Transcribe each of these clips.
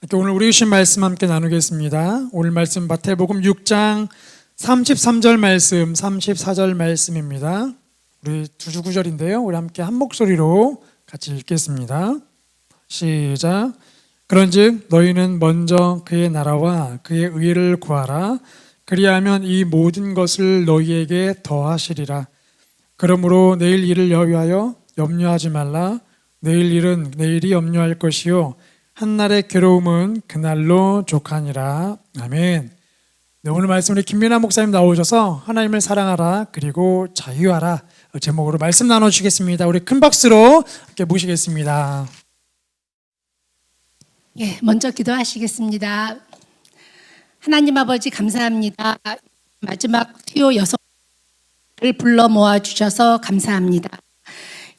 오늘 우리 주신 말씀 함께 나누겠습니다. 오늘 말씀 마태복음 6장 33절 말씀, 34절 말씀입니다. 우리 두 구절인데요. 우리 함께 한 목소리로 같이 읽겠습니다. 시작. 그런즉 너희는 먼저 그의 나라와 그의 의를 구하라. 그리하면 이 모든 것을 너희에게 더하시리라. 그러므로 내일 일을 위하여 염려하지 말라. 내일 일은 내일이 염려할 것이요 한날의 괴로움은 그날로 족하니라. 아멘. 네, 오늘 말씀 우리 김민아 목사님 나오셔서 하나님을 사랑하라 그리고 자유하라 제목으로 말씀 나눠주시겠습니다. 우리 큰 박수로 함께 모시겠습니다. 예, 먼저 기도하시겠습니다. 하나님 아버지 감사합니다. 마지막 수요 6을 불러 모아 주셔서 감사합니다.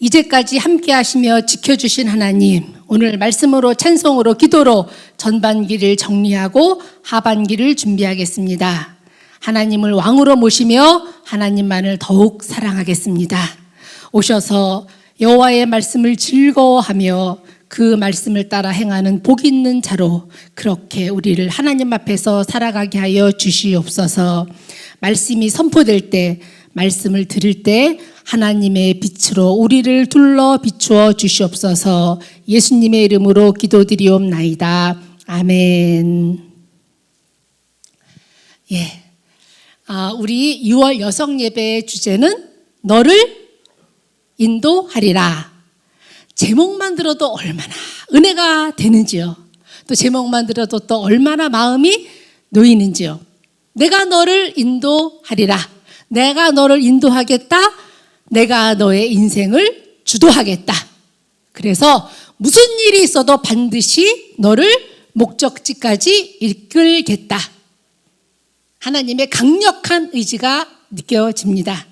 이제까지 함께 하시며 지켜주신 하나님, 오늘 말씀으로 찬송으로 기도로 전반기를 정리하고 하반기를 준비하겠습니다. 하나님을 왕으로 모시며 하나님만을 더욱 사랑하겠습니다. 오셔서 여호와의 말씀을 즐거워하며 그 말씀을 따라 행하는 복 있는 자로 그렇게 우리를 하나님 앞에서 살아가게 하여 주시옵소서. 말씀이 선포될 때, 말씀을 들을 때 하나님의 빛으로 우리를 둘러 비추어 주시옵소서. 예수님의 이름으로 기도드리옵나이다. 아멘. 예, 우리 6월 여성 예배의 주제는 너를 인도하리라. 제목만 들어도 얼마나 은혜가 되는지요. 또 제목만 들어도 또 얼마나 마음이 놓이는지요. 내가 너를 인도하리라. 내가 너를 인도하겠다. 내가 너의 인생을 주도하겠다. 그래서 무슨 일이 있어도 반드시 너를 목적지까지 이끌겠다. 하나님의 강력한 의지가 느껴집니다.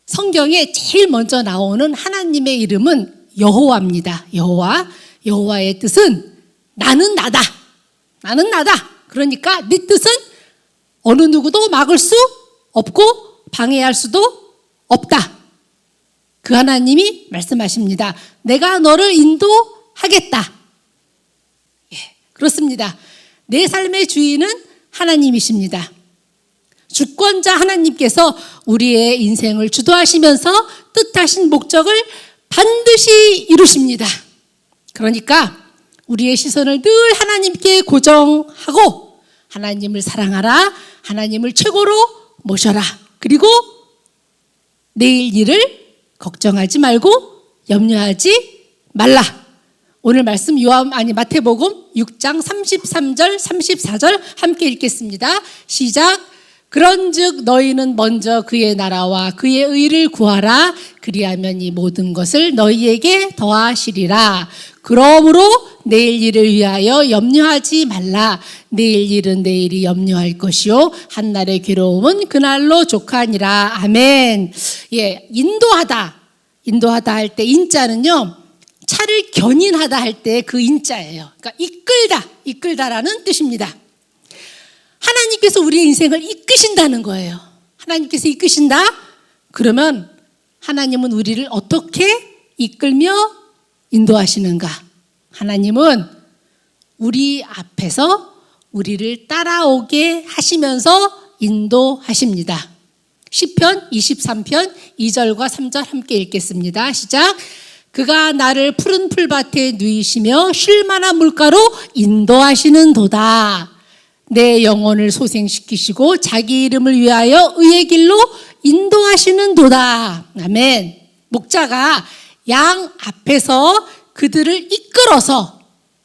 성경에 제일 먼저 나오는 하나님의 이름은 여호와입니다. 여호와의 뜻은 나는 나다. 나는 나다. 그러니까 네 뜻은 어느 누구도 막을 수 없고 방해할 수도 없다. 그 하나님이 말씀하십니다. 내가 너를 인도하겠다. 예, 그렇습니다. 내 삶의 주인은 하나님이십니다. 주권자 하나님께서 우리의 인생을 주도하시면서 뜻하신 목적을 반드시 이루십니다. 그러니까 우리의 시선을 늘 하나님께 고정하고 하나님을 사랑하라. 하나님을 최고로 모셔라. 그리고 내일 일을 걱정하지 말고 염려하지 말라. 오늘 말씀 마태복음 6장 33절 34절 함께 읽겠습니다. 시작. 그런즉 너희는 먼저 그의 나라와 그의 의를 구하라. 그리하면 이 모든 것을 너희에게 더하시리라. 그러므로 내일 일을 위하여 염려하지 말라. 내일 일은 내일이 염려할 것이요 한날의 괴로움은 그날로 족하니라. 아멘. 예, 인도하다 할 때 인자는요, 차를 견인하다 할 때 그 인자예요. 그러니까 이끌다라는 뜻입니다. 하나님께서 우리의 인생을 이끄신다는 거예요. 하나님께서 이끄신다? 그러면 하나님은 우리를 어떻게 이끌며 인도하시는가? 하나님은 우리 앞에서 우리를 따라오게 하시면서 인도하십니다. 시편 23편 2절과 3절 함께 읽겠습니다. 시작. 그가 나를 푸른 풀밭에 누이시며 쉴 만한 물가로 인도하시는 도다. 내 영혼을 소생시키시고 자기 이름을 위하여 의의 길로 인도하시는 도다. 아멘. 목자가 양 앞에서 그들을 이끌어서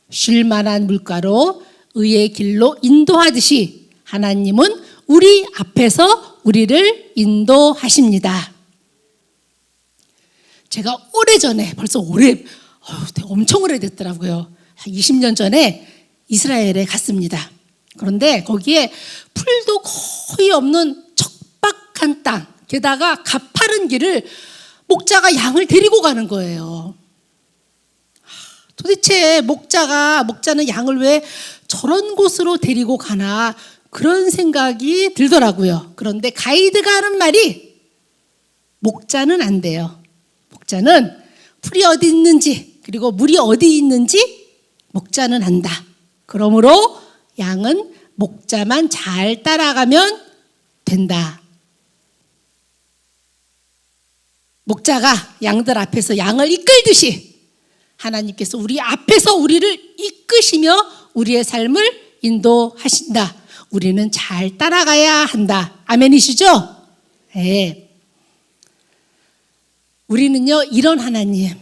쉴 만한 물가로 의의 길로 인도하듯이 하나님은 우리 앞에서 우리를 인도하십니다. 제가 오래전에 엄청 오래됐더라고요. 한 20년 전에 이스라엘에 갔습니다. 그런데 거기에 풀도 거의 없는 척박한 땅, 게다가 가파른 길을 목자가 양을 데리고 가는 거예요. 도대체 목자는 양을 왜 저런 곳으로 데리고 가나 그런 생각이 들더라고요. 그런데 가이드가 하는 말이 목자는 안 돼요. 목자는 풀이 어디 있는지 그리고 물이 어디 있는지 목자는 한다. 그러므로 양은 목자만 잘 따라가면 된다. 목자가 양들 앞에서 양을 이끌듯이 하나님께서 우리 앞에서 우리를 이끄시며 우리의 삶을 인도하신다. 우리는 잘 따라가야 한다. 아멘이시죠? 네. 우리는요, 이런 하나님,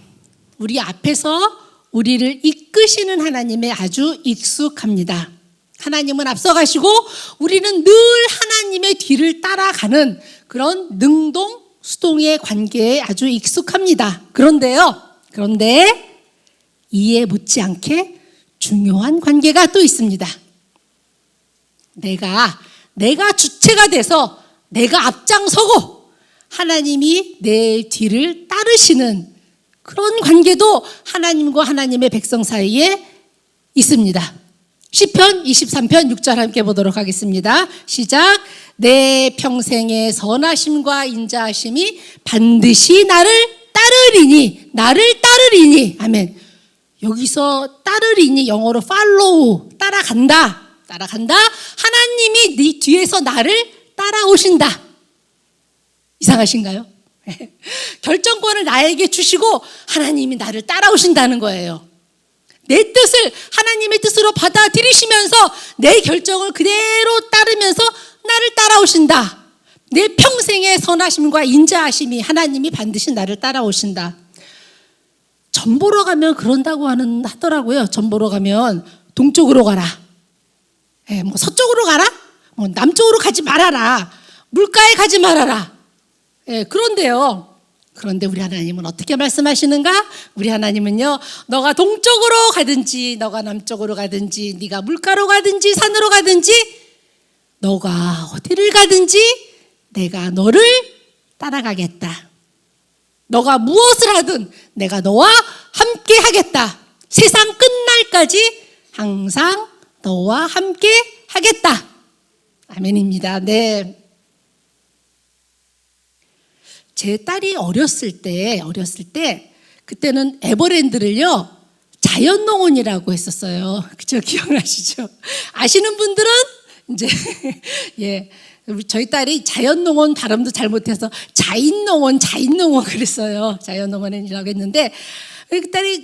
우리 앞에서 우리를 이끄시는 하나님에 아주 익숙합니다. 하나님은 앞서가시고 우리는 늘 하나님의 뒤를 따라가는 그런 능동수동의 관계에 아주 익숙합니다. 그런데 이에 못지않게 중요한 관계가 또 있습니다. 내가 주체가 돼서 내가 앞장서고 하나님이 내 뒤를 따르시는 그런 관계도 하나님과 하나님의 백성 사이에 있습니다. 시편 23편 6절 함께 보도록 하겠습니다. 시작. 내 평생의 선하심과 인자하심이 반드시 나를 따르리니. 아멘. 여기서 따르리니 영어로 follow, 따라간다. 하나님이 네 뒤에서 나를 따라오신다. 이상하신가요? 결정권을 나에게 주시고 하나님이 나를 따라오신다는 거예요. 내 뜻을 하나님의 뜻으로 받아들이시면서 내 결정을 그대로 따르면서 나를 따라오신다. 내 평생의 선하심과 인자하심이 하나님이 반드시 나를 따라오신다. 점 보러 가면 그런다고 하더라고요. 점 보러 가면 동쪽으로 가라. 뭐 서쪽으로 가라. 뭐 남쪽으로 가지 말아라. 물가에 가지 말아라. 그런데 우리 하나님은 어떻게 말씀하시는가? 우리 하나님은요, 너가 동쪽으로 가든지 너가 남쪽으로 가든지 네가 물가로 가든지 산으로 가든지 너가 어디를 가든지 내가 너를 따라가겠다. 너가 무엇을 하든 내가 너와 함께 하겠다. 세상 끝날까지 항상 너와 함께 하겠다. 아멘입니다. 네. 제 딸이 어렸을 때 그때는 에버랜드를요 자연농원이라고 했었어요. 그죠? 기억나시죠? 아시는 분들은 이제 예, 저희 딸이 자연농원 발음도 잘못해서 자인농원 그랬어요. 자연농원이라고 했는데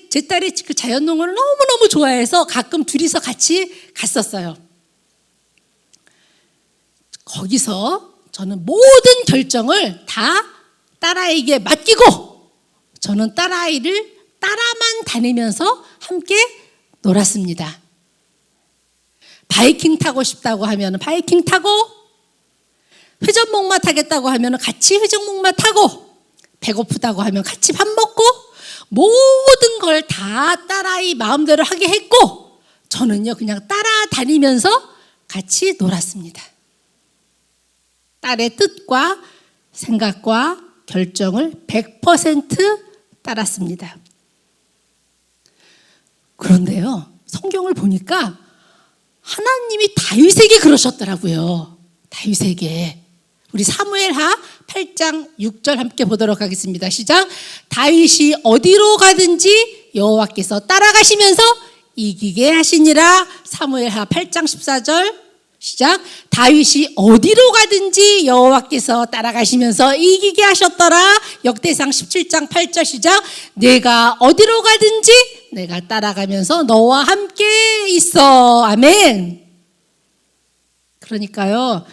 제 딸이 그 자연농원을 너무너무 좋아해서 가끔 둘이서 같이 갔었어요. 거기서 저는 모든 결정을 다 딸아이에게 맡기고 저는 딸아이를 따라만 다니면서 함께 놀았습니다. 바이킹 타고 싶다고 하면 바이킹 타고, 회전목마 타겠다고 하면 같이 회전목마 타고, 배고프다고 하면 같이 밥 먹고, 모든 걸 다 딸아이 마음대로 하게 했고 저는요 그냥 따라다니면서 같이 놀았습니다. 딸의 뜻과 생각과 결정을 100% 따랐습니다. 그런데요, 성경을 보니까 하나님이 다윗에게 그러셨더라고요. 다윗에게. 우리 사무엘하 8장 6절 함께 보도록 하겠습니다. 시작. 다윗이 어디로 가든지 여호와께서 따라가시면서 이기게 하시니라. 사무엘하 8장 14절 시작. 다윗이 어디로 가든지 여호와께서 따라가시면서 이기게 하셨더라. 역대상 17장 8절 시작. 내가 어디로 가든지 내가 따라가면서 너와 함께 있어. 아멘. 그러니까요,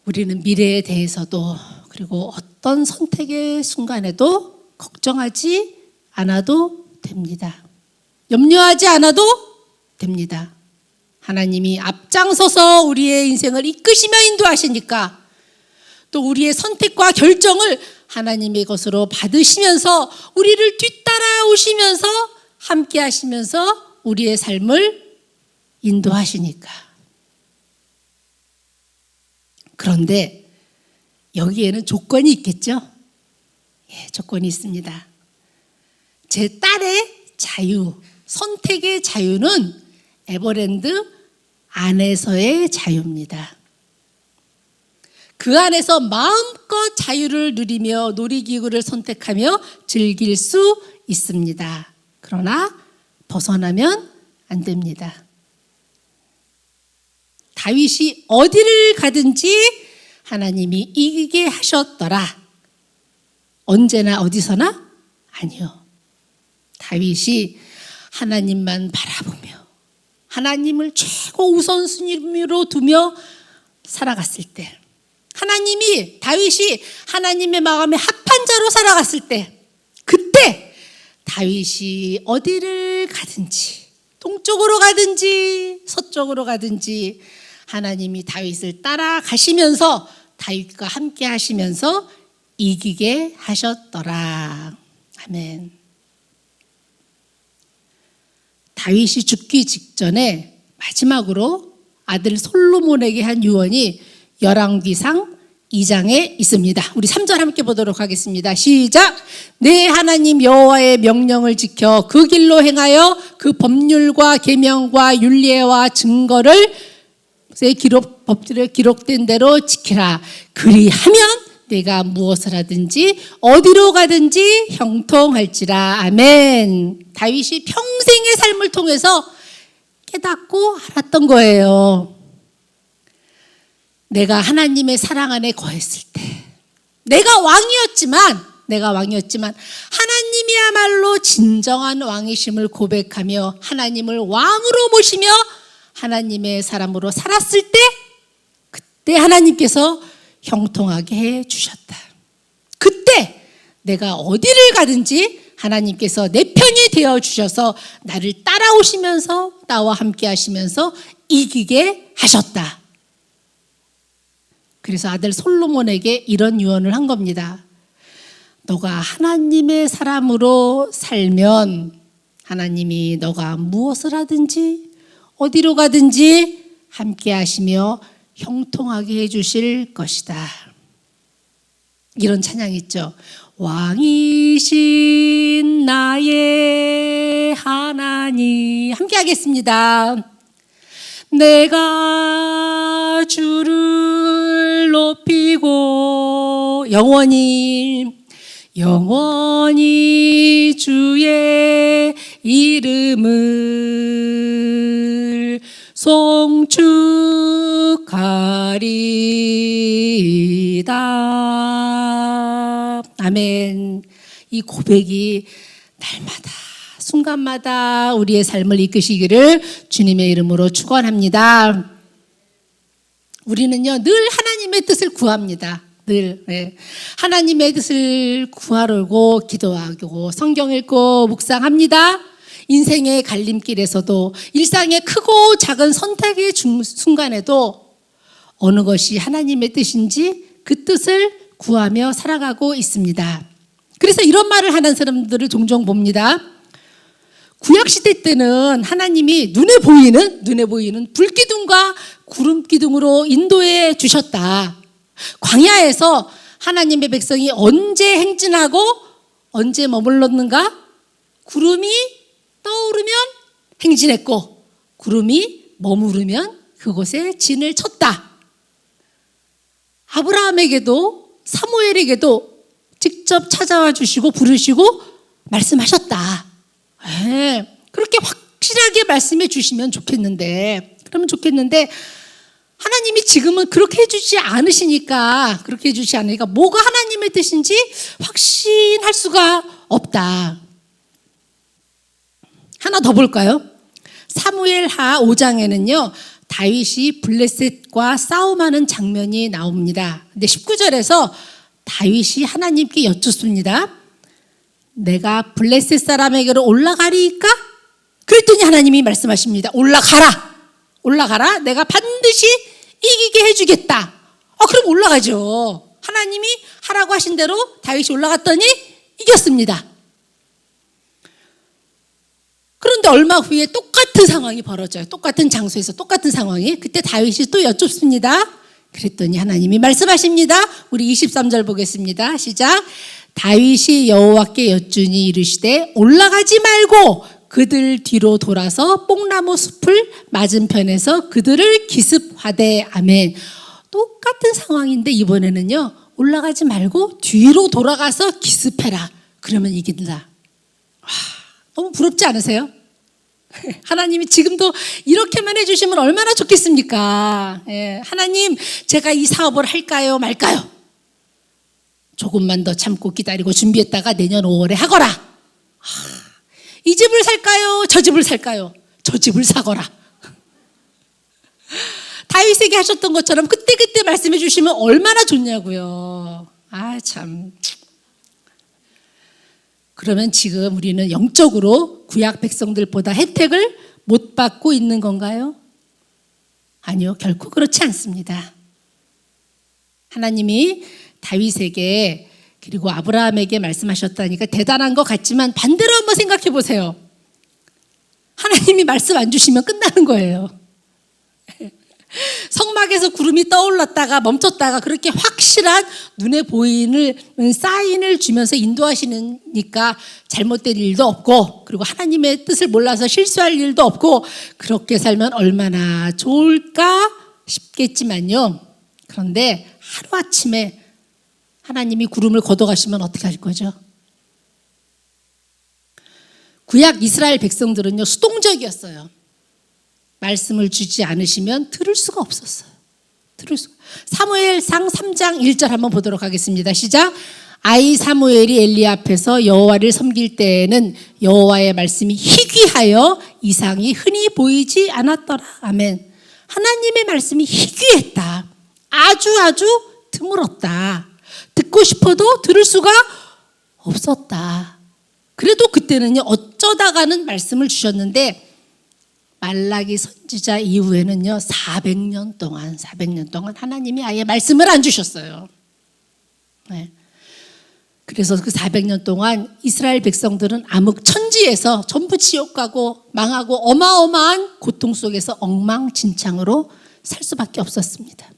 우리는 미래에 대해서도 그리고 어떤 선택의 순간에도 걱정하지 않아도 됩니다. 염려하지 않아도 됩니다. 하나님이 앞장서서 우리의 인생을 이끄시며 인도하시니까 또 우리의 선택과 결정을 하나님의 것으로 받으시면서 우리를 뒤따라오시면서 함께 하시면서 우리의 삶을 인도하시니까. 그런데 여기에는 조건이 있겠죠? 예, 조건이 있습니다. 제 딸의 자유, 선택의 자유는 에버랜드 안에서의 자유입니다. 그 안에서 마음껏 자유를 누리며 놀이기구를 선택하며 즐길 수 있습니다. 그러나 벗어나면 안 됩니다. 다윗이 어디를 가든지 하나님이 이기게 하셨더라. 언제나 어디서나? 아니요. 다윗이 하나님만 바라보며 하나님을 최고 우선순위로 두며 살아갔을 때, 다윗이 하나님의 마음에 합한 자로 살아갔을 때, 그때 다윗이 어디를 가든지, 동쪽으로 가든지 서쪽으로 가든지 하나님이 다윗을 따라가시면서 다윗과 함께 하시면서 이기게 하셨더라. 아멘. 다윗이 죽기 직전에 마지막으로 아들 솔로몬에게 한 유언이 열왕기상 2장에 있습니다. 우리 3절 함께 보도록 하겠습니다. 시작. 내 하나님 여호와의 명령을 지켜 그 길로 행하여 그 법률과 계명과 율례와 증거를 법들에 기록된 대로 지키라. 그리하면 내가 무엇을 하든지 어디로 가든지 형통할지라. 아멘. 다윗이 평생의 삶을 통해서 깨닫고 알았던 거예요. 내가 하나님의 사랑 안에 거했을 때, 내가 왕이었지만 하나님이야말로 진정한 왕이심을 고백하며 하나님을 왕으로 모시며 하나님의 사람으로 살았을 때, 그때 하나님께서 형통하게 해 주셨다. 그때 내가 어디를 가든지 하나님께서 내 편이 되어 주셔서 나를 따라오시면서 나와 함께 하시면서 이기게 하셨다. 그래서 아들 솔로몬에게 이런 유언을 한 겁니다. 너가 하나님의 사람으로 살면 하나님이 너가 무엇을 하든지 어디로 가든지 함께 하시며 형통하게 해주실 것이다. 이런 찬양 있죠. 왕이신 나의 하나님, 함께 하겠습니다. 내가 주를 높이고 영원히 주의 이름을 송축하리다. 아멘. 이 고백이 날마다 순간마다 우리의 삶을 이끄시기를 주님의 이름으로 축원합니다. 우리는요 늘 하나님의 뜻을 구합니다. 늘 하나님의 뜻을 구하려고 기도하고 성경 읽고 묵상합니다. 인생의 갈림길에서도 일상의 크고 작은 선택의 순간에도 어느 것이 하나님의 뜻인지 그 뜻을 구하며 살아가고 있습니다. 그래서 이런 말을 하는 사람들을 종종 봅니다. 구약시대 때는 하나님이 눈에 보이는 불기둥과 구름기둥으로 인도해 주셨다. 광야에서 하나님의 백성이 언제 행진하고 언제 머물렀는가? 구름이 떠오르면 행진했고 구름이 머무르면 그곳에 진을 쳤다. 아브라함에게도 사무엘에게도 직접 찾아와 주시고 부르시고 말씀하셨다. 그렇게 확실하게 말씀해 주시면 좋겠는데, 하나님이 지금은 그렇게 해주지 않으시니까 뭐가 하나님의 뜻인지 확신할 수가 없다. 하나 더 볼까요? 사무엘하 5장에는요 다윗이 블레셋과 싸움하는 장면이 나옵니다. 근데 19절에서 다윗이 하나님께 여쭙습니다. 내가 블레셋 사람에게로 올라가리까? 그랬더니 하나님이 말씀하십니다. 올라가라. 내가 반드시 이기게 해주겠다. 그럼 올라가죠. 하나님이 하라고 하신 대로 다윗이 올라갔더니 이겼습니다. 그런데 얼마 후에 똑같은 상황이 벌어져요. 똑같은 장소에서 똑같은 상황이. 그때 다윗이 또 여쭙습니다. 그랬더니 하나님이 말씀하십니다. 우리 23절 보겠습니다. 시작. 다윗이 여호와께 여쭈니 이르시되 올라가지 말고 그들 뒤로 돌아서 뽕나무 숲을 맞은편에서 그들을 기습하되. 아멘. 똑같은 상황인데 이번에는요 올라가지 말고 뒤로 돌아가서 기습해라. 그러면 이긴다. 너무 부럽지 않으세요? 하나님이 지금도 이렇게만 해주시면 얼마나 좋겠습니까? 예, 하나님, 제가 이 사업을 할까요, 말까요? 조금만 더 참고 기다리고 준비했다가 내년 5월에 하거라. 이 집을 살까요, 저 집을 살까요? 저 집을 사거라. 다윗에게 하셨던 것처럼 그때그때 말씀해 주시면 얼마나 좋냐고요. 아, 참. 그러면 지금 우리는 영적으로 구약 백성들보다 혜택을 못 받고 있는 건가요? 아니요, 결코 그렇지 않습니다. 하나님이 다윗에게 그리고 아브라함에게 말씀하셨다니까 대단한 것 같지만 반대로 한번 생각해 보세요. 하나님이 말씀 안 주시면 끝나는 거예요. 성막에서 구름이 떠올랐다가 멈췄다가 그렇게 확실한 눈에 보이는 사인을 주면서 인도하시니까 잘못될 일도 없고, 그리고 하나님의 뜻을 몰라서 실수할 일도 없고, 그렇게 살면 얼마나 좋을까 싶겠지만요. 그런데 하루아침에 하나님이 구름을 걷어가시면 어떻게 할 거죠? 구약 이스라엘 백성들은요, 수동적이었어요. 말씀을 주지 않으시면 들을 수가 없었어요. 사무엘상 3장 1절 한번 보도록 하겠습니다. 시작. 아이 사무엘이 엘리 앞에서 여호와를 섬길 때에는 여호와의 말씀이 희귀하여 이상이 흔히 보이지 않았더라. 아멘. 하나님의 말씀이 희귀했다. 아주 드물었다. 듣고 싶어도 들을 수가 없었다. 그래도 그때는요, 어쩌다가는 말씀을 주셨는데 말라기 선지자 이후에는요 400년 동안 하나님이 아예 말씀을 안 주셨어요. 네. 그래서 그 400년 동안 이스라엘 백성들은 암흑천지에서 전부 지옥 가고 망하고 어마어마한 고통 속에서 엉망진창으로 살 수밖에 없었습니다.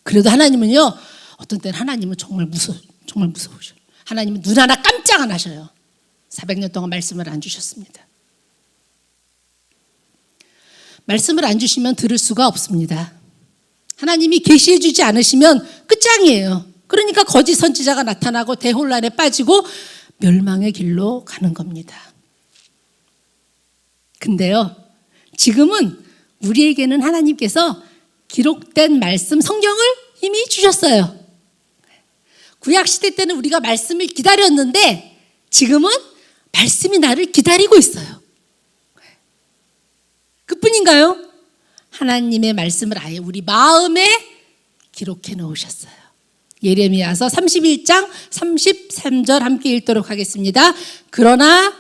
그래도 하나님은요, 어떤 때는 하나님은 정말 무서우셔요. 하나님은 눈 하나 깜짝 안 하셔요. 400년 동안 말씀을 안 주셨습니다. 말씀을 안 주시면 들을 수가 없습니다. 하나님이 계시해 주지 않으시면 끝장이에요. 그러니까 거짓 선지자가 나타나고 대혼란에 빠지고 멸망의 길로 가는 겁니다. 근데요, 지금은 우리에게는 하나님께서 기록된 말씀 성경을 이미 주셨어요. 구약시대 때는 우리가 말씀을 기다렸는데 지금은 말씀이 나를 기다리고 있어요. 그뿐인가요? 하나님의 말씀을 아예 우리 마음에 기록해 놓으셨어요. 예레미야서 31장 33절 함께 읽도록 하겠습니다. 그러나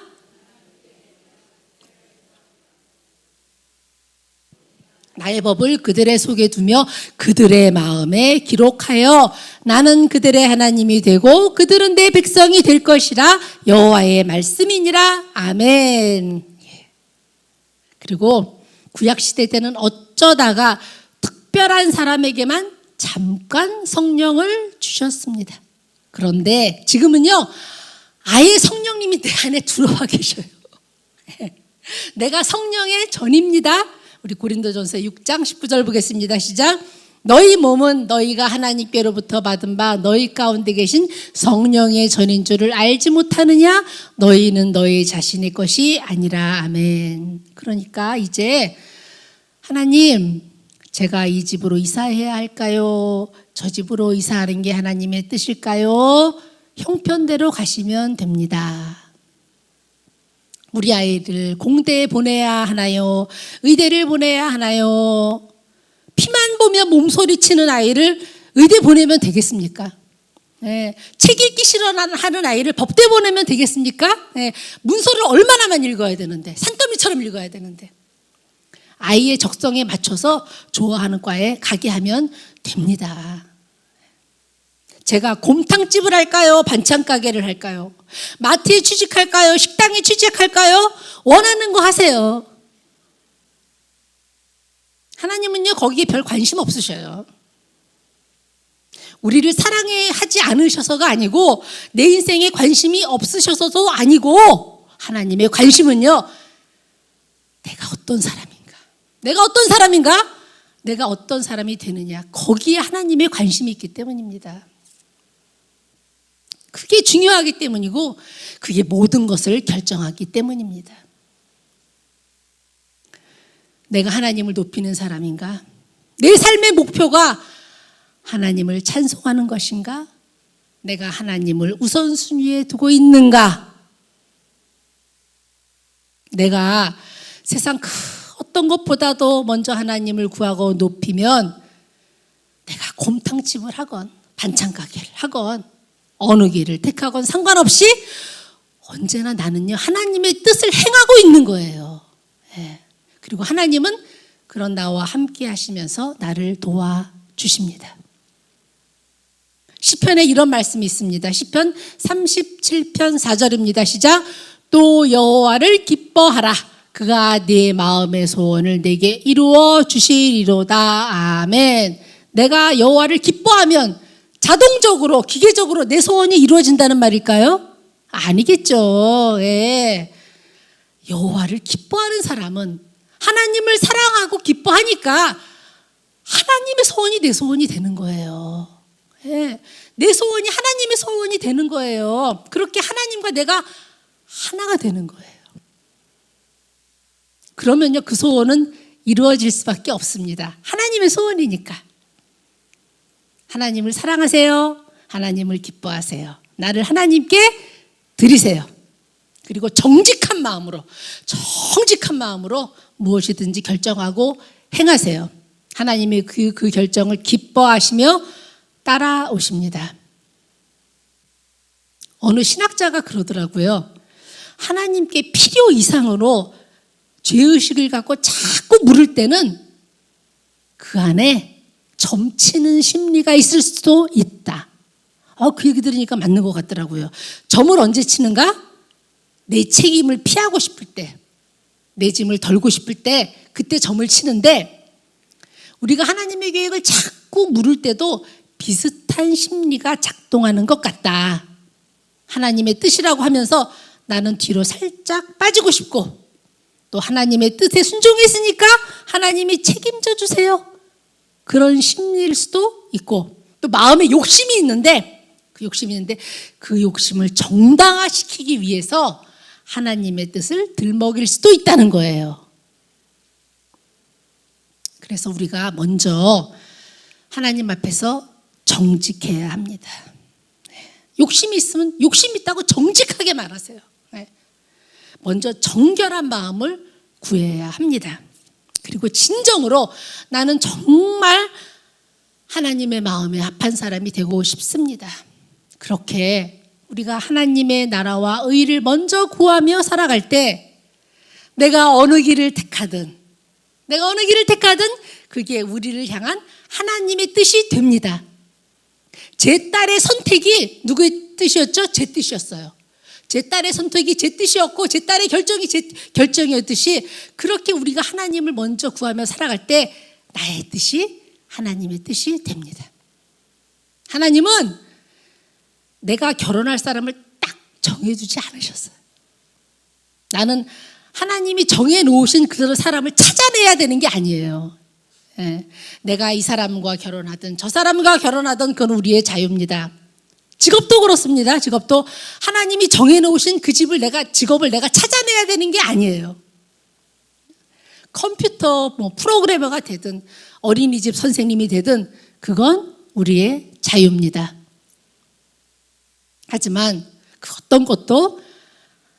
나의 법을 그들의 속에 두며 그들의 마음에 기록하여 나는 그들의 하나님이 되고 그들은 내 백성이 될 것이라 여호와의 말씀이니라. 아멘. 그리고 구약시대 때는 어쩌다가 특별한 사람에게만 잠깐 성령을 주셨습니다. 그런데 지금은요, 아예 성령님이 내 안에 들어와 계셔요. 내가 성령의 전입니다. 우리 고린도전서 6장 19절 보겠습니다. 시작. 너희 몸은 너희가 하나님께로부터 받은 바 너희 가운데 계신 성령의 전인 줄을 알지 못하느냐? 너희는 너희 자신의 것이 아니라. 아멘. 그러니까 이제 하나님, 제가 이 집으로 이사해야 할까요? 저 집으로 이사하는 게 하나님의 뜻일까요? 형편대로 가시면 됩니다. 우리 아이를 공대에 보내야 하나요? 의대를 보내야 하나요? 피만 보면 몸소리치는 아이를 의대 보내면 되겠습니까? 네. 책 읽기 싫어하는 아이를 법대 보내면 되겠습니까? 네. 문서를 얼마나만 읽어야 되는데, 산더미처럼 읽어야 되는데. 아이의 적성에 맞춰서 좋아하는 과에 가게 하면 됩니다. 제가 곰탕집을 할까요? 반찬 가게를 할까요? 마트에 취직할까요? 식당에 취직할까요? 원하는 거 하세요. 하나님은요, 거기에 별 관심 없으셔요. 우리를 사랑하지 않으셔서가 아니고 내 인생에 관심이 없으셔서도 아니고 하나님의 관심은요, 내가 어떤 사람인가? 내가 어떤 사람이 되느냐, 거기에 하나님의 관심이 있기 때문입니다. 그게 중요하기 때문이고 그게 모든 것을 결정하기 때문입니다. 내가 하나님을 높이는 사람인가? 내 삶의 목표가 하나님을 찬송하는 것인가? 내가 하나님을 우선순위에 두고 있는가? 내가 세상 어떤 것보다도 먼저 하나님을 구하고 높이면 내가 곰탕집을 하건 반찬 가게를 하건 어느 길을 택하건 상관없이 언제나 나는요 하나님의 뜻을 행하고 있는 거예요. 예. 그리고 하나님은 그런 나와 함께 하시면서 나를 도와주십니다. 시편에 이런 말씀이 있습니다. 시편 37편 4절입니다. 시작. 또 여호와를 기뻐하라. 그가 네 마음의 소원을 내게 이루어 주시리로다. 아멘. 내가 여호와를 기뻐하면 자동적으로 기계적으로 내 소원이 이루어진다는 말일까요? 아니겠죠. 예. 여호와를 기뻐하는 사람은 하나님을 사랑하고 기뻐하니까 하나님의 소원이 내 소원이 되는 거예요. 예. 내 소원이 하나님의 소원이 되는 거예요. 그렇게 하나님과 내가 하나가 되는 거예요. 그러면요 그 소원은 이루어질 수밖에 없습니다. 하나님의 소원이니까. 하나님을 사랑하세요. 하나님을 기뻐하세요. 나를 하나님께 드리세요. 그리고 정직한 마음으로 무엇이든지 결정하고 행하세요. 하나님의 그 결정을 기뻐하시며 따라오십니다. 어느 신학자가 그러더라고요. 하나님께 필요 이상으로 죄의식을 갖고 자꾸 물을 때는 그 안에 점치는 심리가 있을 수도 있다. 그 얘기 들으니까 맞는 것 같더라고요. 점을 언제 치는가? 내 책임을 피하고 싶을 때, 내 짐을 덜고 싶을 때 그때 점을 치는데 우리가 하나님의 계획을 자꾸 물을 때도 비슷한 심리가 작동하는 것 같다. 하나님의 뜻이라고 하면서 나는 뒤로 살짝 빠지고 싶고 또 하나님의 뜻에 순종했으니까 하나님이 책임져 주세요. 그런 심리일 수도 있고 또 마음에 욕심이 있는데 그 욕심을 정당화시키기 위해서 하나님의 뜻을 들먹일 수도 있다는 거예요. 그래서 우리가 먼저 하나님 앞에서 정직해야 합니다. 욕심이 있으면 욕심 있다고 정직하게 말하세요. 먼저 정결한 마음을 구해야 합니다. 그리고 진정으로 나는 정말 하나님의 마음에 합한 사람이 되고 싶습니다. 그렇게 우리가 하나님의 나라와 의를 먼저 구하며 살아갈 때 내가 어느 길을 택하든 그게 우리를 향한 하나님의 뜻이 됩니다. 제 딸의 선택이 누구의 뜻이었죠? 제 뜻이었어요. 제 딸의 선택이 제 뜻이었고 제 딸의 결정이 제 결정이었듯이 그렇게 우리가 하나님을 먼저 구하며 살아갈 때 나의 뜻이 하나님의 뜻이 됩니다. 하나님은 내가 결혼할 사람을 딱 정해두지 않으셨어요. 나는 하나님이 정해놓으신 그 사람을 찾아내야 되는 게 아니에요. 내가 이 사람과 결혼하든 저 사람과 결혼하든 그건 우리의 자유입니다. 직업도 그렇습니다. 직업도 하나님이 정해놓으신 그 직업을 내가 찾아내야 되는 게 아니에요. 컴퓨터 프로그래머가 되든 어린이집 선생님이 되든 그건 우리의 자유입니다. 하지만 그 어떤 것도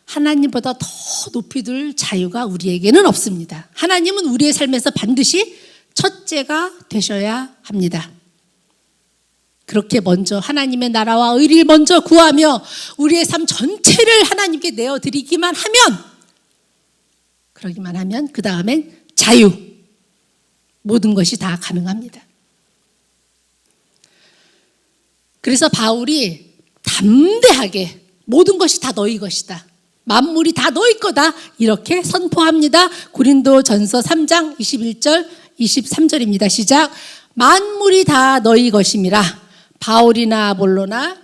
하나님보다 더 높이 들 자유가 우리에게는 없습니다. 하나님은 우리의 삶에서 반드시 첫째가 되셔야 합니다. 그렇게 먼저 하나님의 나라와 의를 먼저 구하며 우리의 삶 전체를 하나님께 내어드리기만 하면 그 다음엔 자유, 모든 것이 다 가능합니다. 그래서 바울이 담대하게 모든 것이 다 너희 것이다. 만물이 다 너희 거다. 이렇게 선포합니다. 고린도전서 3장 21절 23절입니다. 시작. 만물이 다 너희 것임이라. 바울이나 아볼로나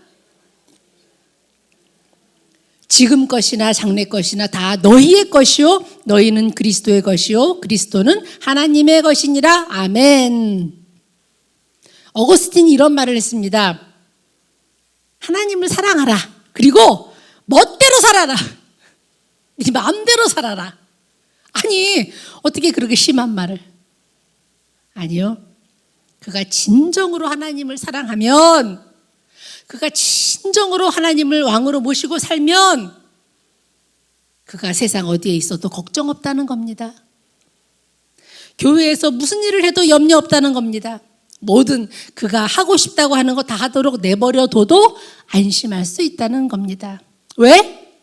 지금 것이나 장래 것이나 다 너희의 것이요 너희는 그리스도의 것이요 그리스도는 하나님의 것이니라. 아멘. 어거스틴이 이런 말을 했습니다. 하나님을 사랑하라. 그리고 멋대로 살아라. 네 마음대로 살아라. 아니, 어떻게 그렇게 심한 말을? 아니요. 그가 진정으로 하나님을 사랑하면, 그가 진정으로 하나님을 왕으로 모시고 살면 그가 세상 어디에 있어도 걱정 없다는 겁니다. 교회에서 무슨 일을 해도 염려 없다는 겁니다. 뭐든 그가 하고 싶다고 하는 거 다 하도록 내버려둬도 안심할 수 있다는 겁니다. 왜?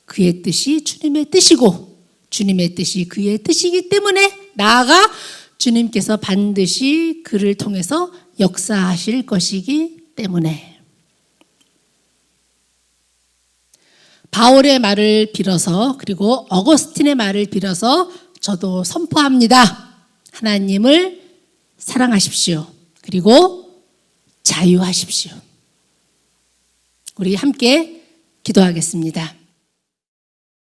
그의 뜻이 주님의 뜻이고 주님의 뜻이 그의 뜻이기 때문에 나아가 주님께서 반드시 그를 통해서 역사하실 것이기 때문에. 바울의 말을 빌어서, 그리고 어거스틴의 말을 빌어서 저도 선포합니다. 하나님을 사랑하십시오. 그리고 자유하십시오. 우리 함께 기도하겠습니다.